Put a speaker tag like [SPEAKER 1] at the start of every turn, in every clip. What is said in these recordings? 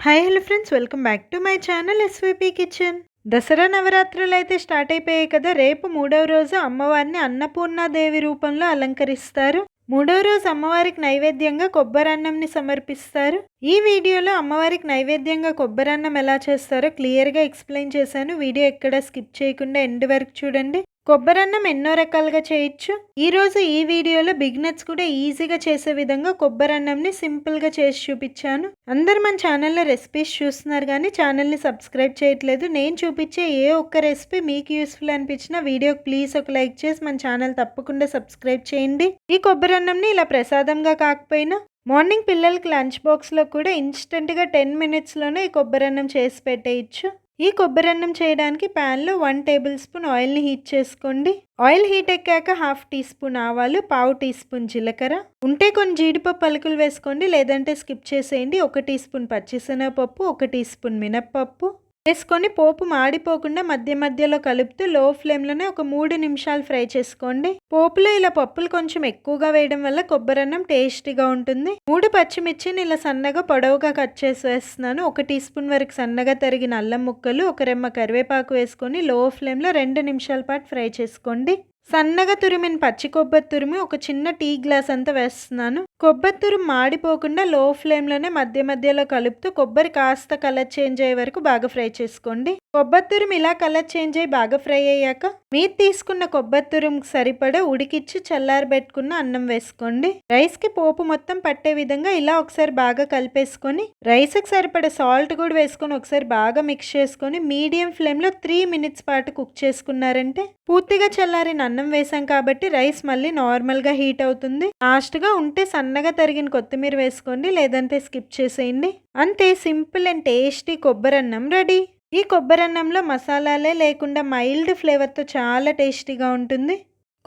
[SPEAKER 1] Hi hello friends, welcome back to my channel SVP kitchen. Dasara నవరాత్రులు అయితే start అయిపోయాయి కదా. రేపు మూడవ రోజు అమ్మవారిని అన్నపూర్ణాదేవి రూపంలో అలంకరిస్తారు. మూడవ రోజు అమ్మవారికి నైవేద్యంగా కొబ్బరన్నంని సమర్పిస్తారు. ఈ వీడియోలో అమ్మవారికి నైవేద్యంగా కొబ్బరన్నం ఎలా చేస్తారో క్లియర్గా ఎక్స్ప్లెయిన్ చేశాను. వీడియో ఎక్కడ స్కిప్ చేయకుండా ఎండ్ వరకు చూడండి. కొబ్బరన్నం ఎన్నో రకాలుగా చేయొచ్చు. ఈరోజు ఈ వీడియోలో బిగినర్స్ కూడా ఈజీగా చేసే విధంగా కొబ్బరన్నంని సింపుల్గా చేసి చూపించాను. అందరు మన ఛానల్లో రెసిపీస్ చూస్తున్నారు కానీ ఛానల్ని సబ్స్క్రైబ్ చేయట్లేదు. నేను చూపించే ఏ ఒక్క రెసిపీ మీకు యూస్ఫుల్ అనిపించినా వీడియోకి ప్లీజ్ ఒక లైక్ చేసి మన ఛానల్ తప్పకుండా సబ్స్క్రైబ్ చేయండి. ఈ కొబ్బరన్నంని ఇలా ప్రసాదంగా కాకపోయినా మార్నింగ్ పిల్లలకి లంచ్ బాక్స్లో కూడా ఇన్స్టెంట్గా 10 మినిట్స్లోనే ఈ కొబ్బరన్నం చేసి పెట్టేయచ్చు. ఈ కొబ్బరన్నం చేయడానికి ప్యాన్లో 1 టేబుల్ స్పూన్ ఆయిల్ని హీట్ చేసుకోండి. ఆయిల్ హీట్ ఎక్కాక 1/2 టీ స్పూన్ ఆవాలు, 1/4 టీ స్పూన్ జీలకర్ర, ఉంటే కొన్ని జీడిపప్పు పలుకులు వేసుకోండి, లేదంటే స్కిప్ చేసేయండి. 1 టీ స్పూన్ పచ్చిశనగపప్పు, 1 టీ స్పూన్ మినప్పప్పు వేసుకొని పోపు మాడిపోకుండా మధ్య మధ్యలో కలుపుతూ లో ఫ్లేమ్లోనే ఒక 3 నిమిషాలు ఫ్రై చేసుకోండి. పోపులో ఇలా పప్పులు కొంచెం ఎక్కువగా వేయడం వల్ల కొబ్బరన్నం టేస్టీగా ఉంటుంది. 3 పచ్చిమిర్చిని ఇలా సన్నగా పొడవుగా కట్ చేసి వేస్తున్నాను. 1 టీ స్పూన్ వరకు సన్నగా తరిగిన అల్లం ముక్కలు, 1 రెమ్మ కరివేపాకు వేసుకొని లో ఫ్లేమ్లో 2 నిమిషాల పాటు ఫ్రై చేసుకోండి. సన్నగా తురిమిన పచ్చి కొబ్బరి తురిమి ఒక చిన్న టీ గ్లాస్ అంతా వేస్తున్నాను. కొబ్బరి తురుము మాడిపోకుండా లో ఫ్లేమ్లోనే మధ్య మధ్యలో కలుపుతూ కొబ్బరి కాస్త కలర్ చేంజ్ అయ్యే వరకు బాగా ఫ్రై చేసుకోండి. కొబ్బరి తురుము ఇలా కలర్ చేంజ్ అయ్యి బాగా ఫ్రై అయ్యాక మీరు తీసుకున్న కొబ్బరి తురుముకి సరిపడా ఉడికిచ్చి చల్లారబెట్టుకున్న అన్నం వేసుకోండి. రైస్కి పోపు మొత్తం పట్టే విధంగా ఇలా ఒకసారి బాగా కలిపేసుకొని రైస్కి సరిపడా సాల్ట్ కూడా వేసుకొని ఒకసారి బాగా మిక్స్ చేసుకొని మీడియం ఫ్లేమ్లో 3 మినిట్స్ పాటు కుక్ చేసుకున్నారంటే పూర్తిగా చల్లారిన అన్నం వేసాం కాబట్టి రైస్ మళ్ళీ నార్మల్గా హీట్ అవుతుంది. లాస్ట్గా ఉంటే సన్నగా తరిగిన కొత్తిమీర వేసుకోండి, లేదంటే స్కిప్ చేసేయండి. అంతే, సింపుల్ అండ్ టేస్టీ కొబ్బరన్నం రెడీ. ఈ కొబ్బరన్నంలో మసాలాలే లేకుండా మైల్డ్ ఫ్లేవర్తో చాలా టేస్టీగా ఉంటుంది.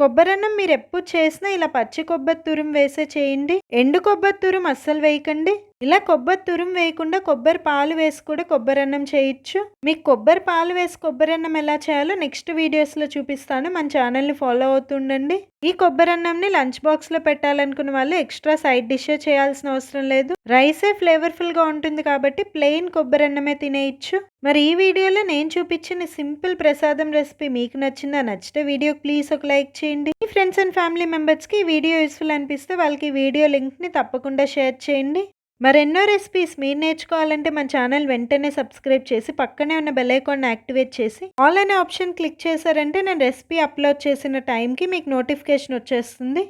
[SPEAKER 1] కొబ్బరన్నం మీరు ఎప్పుడు చేసినా ఇలా పచ్చి కొబ్బరి తురుము వేసే చేయండి. ఎండు కొబ్బరి తురుము అస్సలు వేయకండి. ఇలా కొబ్బరి తురుము వేయకుండా కొబ్బరి పాలు వేసి కూడా కొబ్బరన్నం చేయొచ్చు. మీకు కొబ్బరి పాలు వేసి కొబ్బరన్నం ఎలా చేయాలో నెక్స్ట్ వీడియోస్లో చూపిస్తాను. మన ఛానల్ని ఫాలో అవుతుండండి. ఈ కొబ్బరన్నంని లంచ్ బాక్స్లో పెట్టాలనుకున్న వాళ్ళు ఎక్స్ట్రా సైడ్ డిషే చేయాల్సిన అవసరం లేదు. రైసే ఫ్లేవర్ఫుల్గా ఉంటుంది కాబట్టి ప్లెయిన్ కొబ్బరన్నమే తినేయచ్చు. మరి ఈ వీడియోలో నేను చూపించిన సింపుల్ ప్రసాదం రెసిపీ మీకు నచ్చిందా? నచ్చితే వీడియో ప్లీజ్ ఒక లైక్ చేయండి. మీ ఫ్రెండ్స్ అండ్ ఫ్యామిలీ మెంబర్స్కి ఈ వీడియో యూస్ఫుల్ అనిపిస్తే వాళ్ళకి ఈ వీడియో లింక్ని తప్పకుండా షేర్ చేయండి. మరెన్నో రెసిపీస్ మీరు నేర్చుకోవాలంటే మన ఛానల్ వెంటనే సబ్స్క్రైబ్ చేసి పక్కనే ఉన్న బెల్ ఐకాన్ని యాక్టివేట్ చేసి ఆల్ అనే ఆప్షన్ క్లిక్ చేశారంటే నేను రెసిపీ అప్లోడ్ చేసిన టైంకి మీకు నోటిఫికేషన్ వచ్చేస్తుంది.